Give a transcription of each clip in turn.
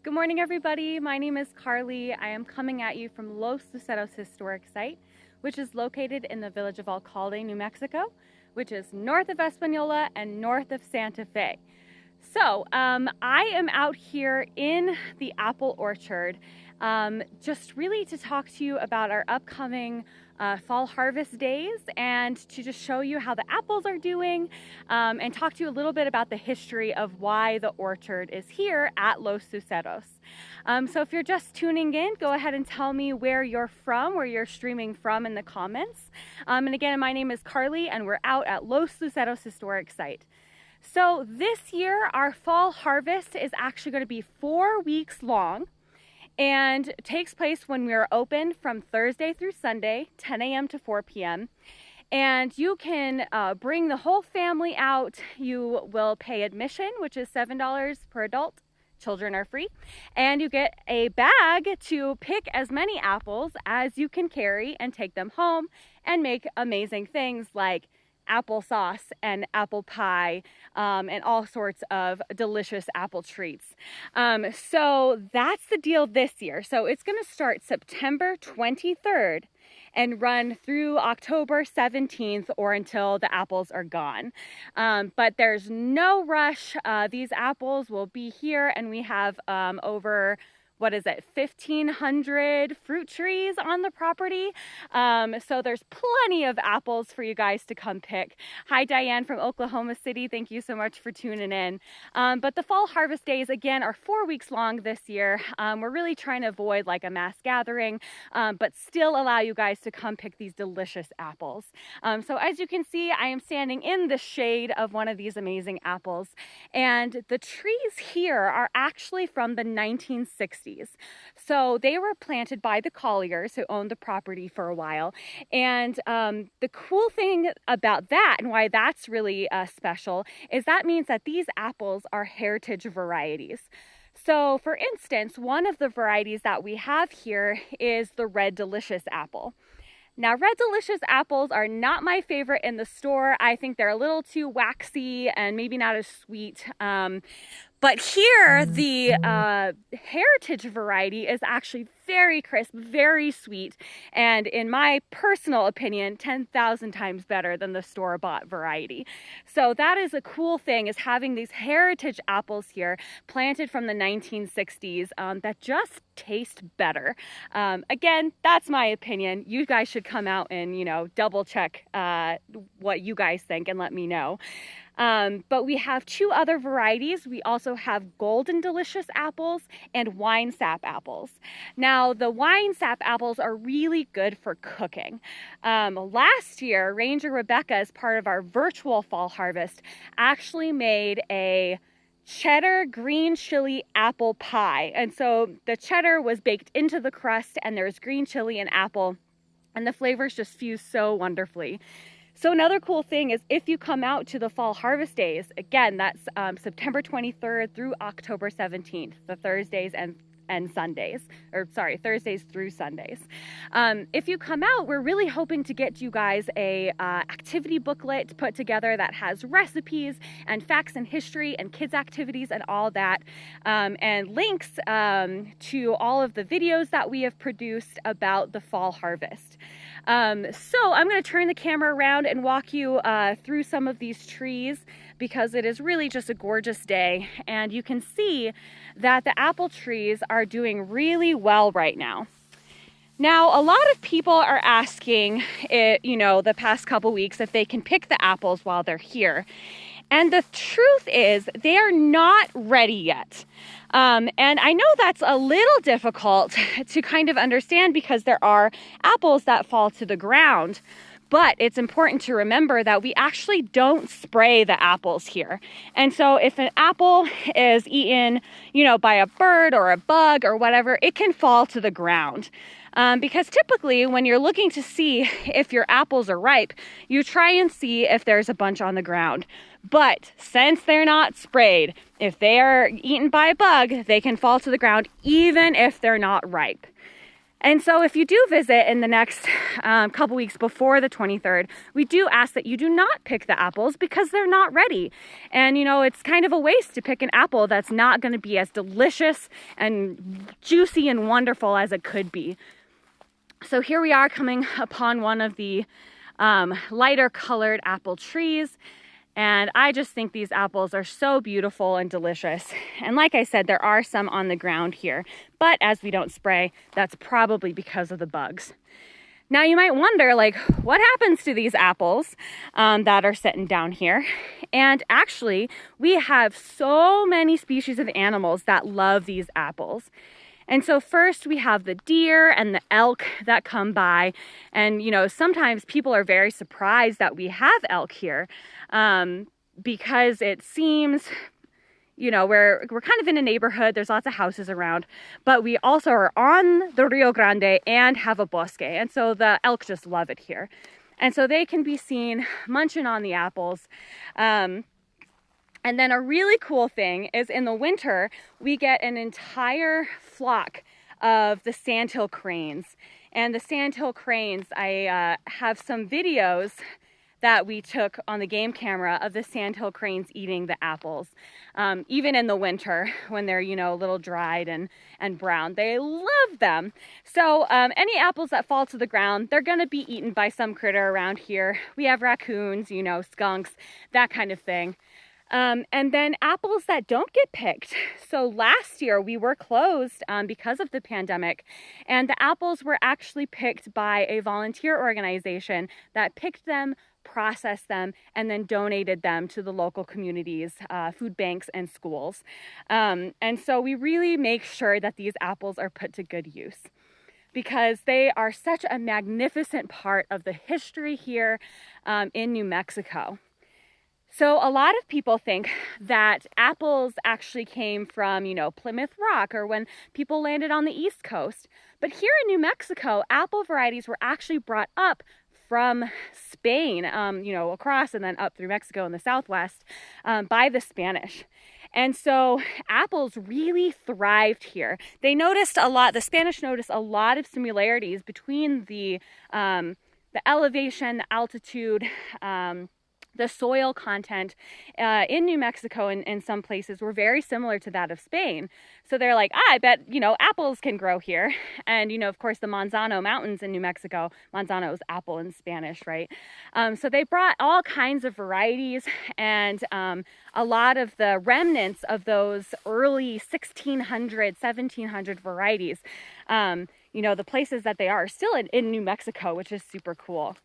Good morning, everybody. My name is Carly. I am coming at you from Los Luceros Historic Site, which is located in the village of Alcalde, New Mexico, which is north of Espanola and north of Santa Fe. So I am out here in the apple orchard just really to talk to you about our upcoming fall harvest days and to just show you how the apples are doing and talk to you a little bit about the history of why the orchard is here at Los Luceros. So if you're just tuning in, go ahead and tell me where you're from, where you're streaming from in the comments. And again, my name is Carly and we're out at Los Luceros Historic Site. So this year, our fall harvest is actually going to be 4 weeks long and takes place when we are open from Thursday through Sunday, 10 a.m. to 4 p.m. And you can bring the whole family out. You will pay admission, which is $7 per adult. Children are free. And you get a bag to pick as many apples as you can carry and take them home and make amazing things like applesauce and apple pie and all sorts of delicious apple treats. So that's the deal this year. So it's going to start September 23rd and run through October 17th or until the apples are gone. But there's no rush. These apples will be here, and we have over 1,500 fruit trees on the property. So there's plenty of apples for you guys to come pick. Hi, Diane from Oklahoma City. Thank you so much for tuning in. But the fall harvest days, again, are 4 weeks long this year. We're really trying to avoid like a mass gathering, but still allow you guys to come pick these delicious apples. So as you can see, I am standing in the shade of one of these amazing apples. And the trees here are actually from the 1960s. So they were planted by the Colliers who owned the property for a while. And the cool thing about that and why that's really special is that means that these apples are heritage varieties. So for instance, one of the varieties that we have here is the Red Delicious apple. Now, Red Delicious apples are not my favorite in the store. I think they're a little too waxy and maybe not as sweet. But here, the heritage variety is actually very crisp, very sweet, and in my personal opinion, 10,000 times better than the store-bought variety. So that is a cool thing, is having these heritage apples here planted from the 1960s that just taste better. Again, that's my opinion. You guys should come out and, double check what you guys think and let me know. But we have two other varieties. We also have Golden Delicious apples and Wine Sap apples. Now, the Wine Sap apples are really good for cooking. Last year, Ranger Rebecca, as part of our virtual fall harvest, actually made a cheddar green chili apple pie. And so the cheddar was baked into the crust, and there's green chili and apple, and the flavors just fuse so wonderfully. So another cool thing is if you come out to the fall harvest days, again, that's September 23rd through October 17th, the Thursdays and Sundays, Thursdays through Sundays. If you come out, we're really hoping to get you guys a activity booklet put together that has recipes and facts and history and kids activities and all that, and links to all of the videos that we have produced about the fall harvest. So I'm going to turn the camera around and walk you through some of these trees because it is really just a gorgeous day, and you can see that the apple trees are doing really well right now. Now, a lot of people are asking, the past couple weeks if they can pick the apples while they're here. And the truth is they are not ready yet. And I know that's a little difficult to kind of understand because there are apples that fall to the ground. But it's important to remember that we actually don't spray the apples here. And so if an apple is eaten, by a bird or a bug or whatever, it can fall to the ground. Because typically when you're looking to see if your apples are ripe, you try and see if there's a bunch on the ground. But since they're not sprayed, if they are eaten by a bug, they can fall to the ground even if they're not ripe. And so if you do visit in the next couple weeks before the 23rd, we do ask that you do not pick the apples because they're not ready. And you know, it's kind of a waste to pick an apple that's not going to be as delicious and juicy and wonderful as it could be. So here we are coming upon one of the lighter colored apple trees. And I just think these apples are so beautiful and delicious. And like I said, there are some on the ground here, but as we don't spray, that's probably because of the bugs. Now you might wonder, like, what happens to these apples that are sitting down here? And actually, we have so many species of animals that love these apples. And so first we have the deer and the elk that come by. And, you know, sometimes people are very surprised that we have elk here because it seems, you know, we're kind of in a neighborhood. There's lots of houses around, but we also are on the Rio Grande and have a bosque. And so the elk just love it here. And so they can be seen munching on the apples. And then a really cool thing is in the winter, we get an entire flock of the Sandhill Cranes. And the Sandhill Cranes, I have some videos that we took on the game camera of the Sandhill Cranes eating the apples. Even in the winter when they're, you know, a little dried and brown. They love them. So any apples that fall to the ground, they're gonna be eaten by some critter around here. We have raccoons, you know, skunks, that kind of thing. And then apples that don't get picked. So last year we were closed because of the pandemic, and the apples were actually picked by a volunteer organization that picked them, processed them, and then donated them to the local communities, food banks and schools. And so we really make sure that these apples are put to good use, because they are such a magnificent part of the history here in New Mexico. So a lot of people think that apples actually came from, you know, Plymouth Rock or when people landed on the East Coast. But here in New Mexico, apple varieties were actually brought up from Spain, you know, across and then up through Mexico in the Southwest by the Spanish. And so apples really thrived here. They noticed a lot, the Spanish noticed a lot of similarities between the elevation, the altitude, the soil content in New Mexico and in some places were very similar to that of Spain. So they're like, I bet, you know, apples can grow here. And, you know, of course, the Manzano Mountains in New Mexico, Manzano is apple in Spanish, right? So they brought all kinds of varieties, and a lot of the remnants of those early 1600, 1700 varieties, you know, the places that they are still in New Mexico, which is super cool.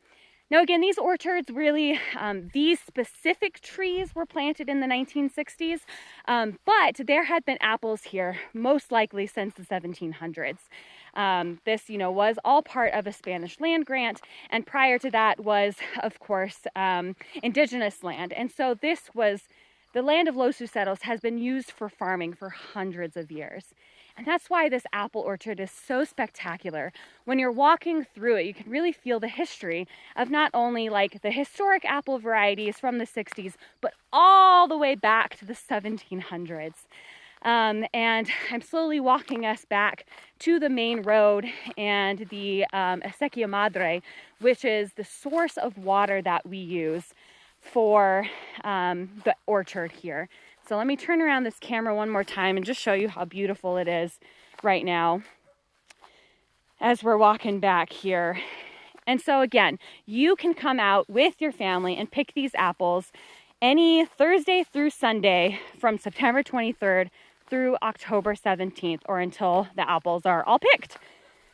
Now, again, these orchards really, these specific trees were planted in the 1960s, but there had been apples here most likely since the 1700s. This, you know, was all part of a Spanish land grant, and prior to that was, of course, indigenous land. And so this was, the land of Los Luceros has been used for farming for hundreds of years. And that's why this apple orchard is so spectacular. When you're walking through it, you can really feel the history of not only like the historic apple varieties from the 60s, but all the way back to the 1700s. And I'm slowly walking us back to the main road and the Acequia Madre, which is the source of water that we use for the orchard here. So let me turn around this camera one more time and just show you how beautiful it is right now as we're walking back here. And so again, you can come out with your family and pick these apples any Thursday through Sunday from September 23rd through October 17th, or until the apples are all picked.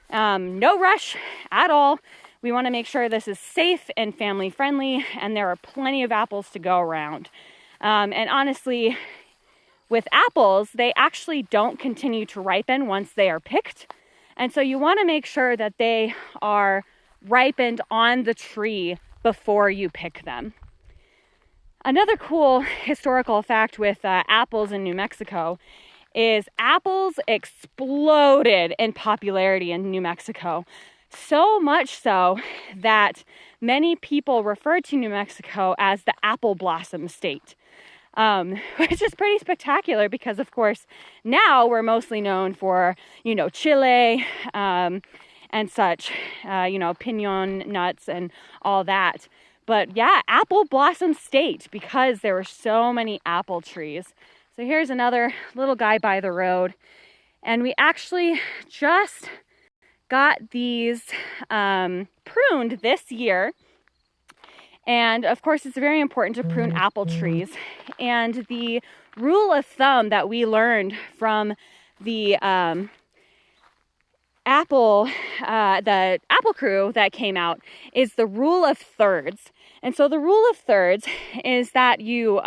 No rush at all. We want to make sure this is safe and family friendly, and there are plenty of apples to go around. And honestly, with apples, they actually don't continue to ripen once they are picked. And so you want to make sure that they are ripened on the tree before you pick them. Another cool historical fact with apples in New Mexico is apples exploded in popularity in New Mexico. So much so that many people refer to New Mexico as the apple blossom state. Which is pretty spectacular because, of course, now we're mostly known for, you know, Chile, and such, you know, pinon nuts and all that. But yeah, apple blossom state because there were so many apple trees. So here's another little guy by the road. And we actually just got these pruned this year. And of course, it's very important to prune apple trees. And the rule of thumb that we learned from the apple crew that came out is the rule of thirds. And so the rule of thirds is that you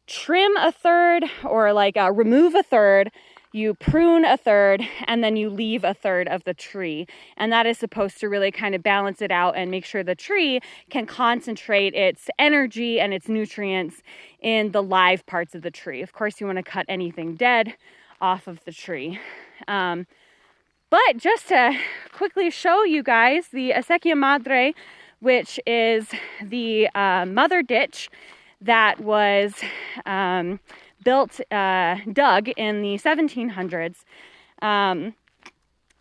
trim a third, or like remove a third, you prune a third, and then you leave a third of the tree. And that is supposed to really kind of balance it out and make sure the tree can concentrate its energy and its nutrients in the live parts of the tree. Of course, you want to cut anything dead off of the tree. But just to quickly show you guys the Acequia Madre, which is the mother ditch that was dug in the 1700s,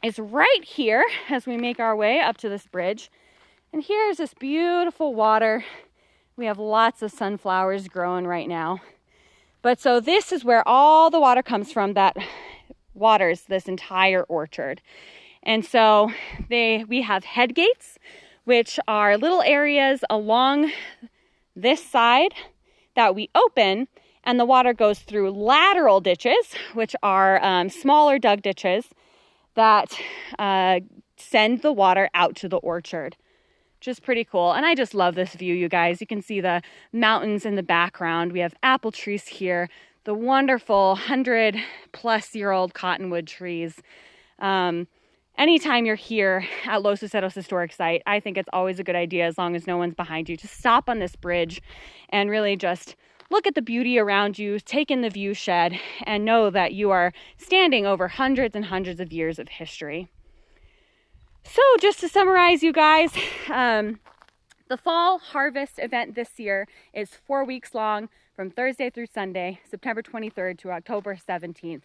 is right here as we make our way up to this bridge. And here's this beautiful water. We have lots of sunflowers growing right now. But so this is where all the water comes from that waters this entire orchard. And so we have head gates, which are little areas along this side that we open, and the water goes through lateral ditches, which are smaller dug ditches that send the water out to the orchard, which is pretty cool. And I just love this view, you guys. You can see the mountains in the background. We have apple trees here, the wonderful 100-plus-year-old cottonwood trees. Anytime you're here at Los Luceros Historic Site, I think it's always a good idea, as long as no one's behind you, to stop on this bridge and really just look at the beauty around you, take in the view shed, and know that you are standing over hundreds and hundreds of years of history. So just to summarize, you guys, the fall harvest event this year is 4 weeks long, from Thursday through Sunday, September 23rd to October 17th.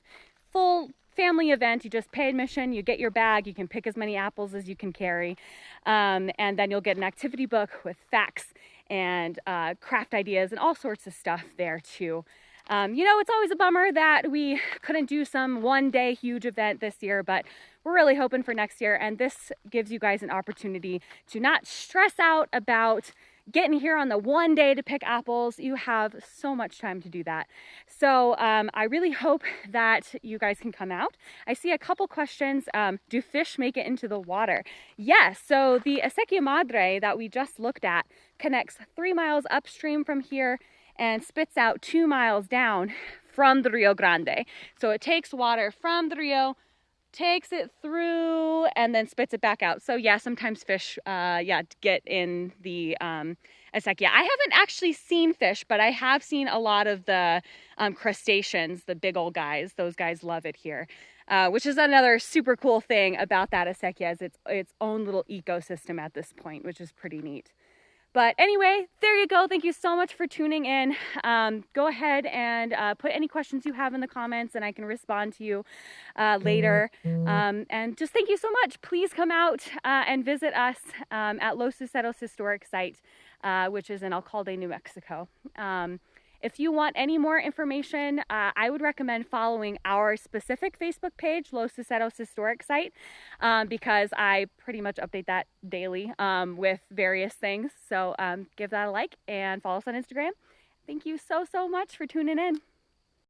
Full family event. You just pay admission, you get your bag, you can pick as many apples as you can carry, and then you'll get an activity book with facts and craft ideas and all sorts of stuff there too. You know, it's always a bummer that we couldn't do some one-day huge event this year, but we're really hoping for next year, and this gives you guys an opportunity to not stress out about getting here on the one day to pick apples. You have so much time to do that. So I really hope that you guys can come out. I see a couple questions. Do fish make it into the water? Yes. So the Acequia Madre that we just looked at connects 3 miles upstream from here and spits out 2 miles down from the Rio Grande. So it takes water from the Rio, takes it through, and then spits it back out. So yeah, sometimes fish get in the acequia. I haven't actually seen fish, but I have seen a lot of the crustaceans, the big old guys. Those guys love it here, which is another super cool thing about that acequia, is its own little ecosystem at this point, which is pretty neat. But anyway, there you go. Thank you so much for tuning in. Go ahead and put any questions you have in the comments, and I can respond to you later. And just thank you so much. Please come out and visit us at Los Luceros Historic Site, which is in Alcalde, New Mexico. If you want any more information, I would recommend following our specific Facebook page, Los Luceros Historic Site, because I pretty much update that daily with various things. So give that a like and follow us on Instagram. Thank you so much for tuning in.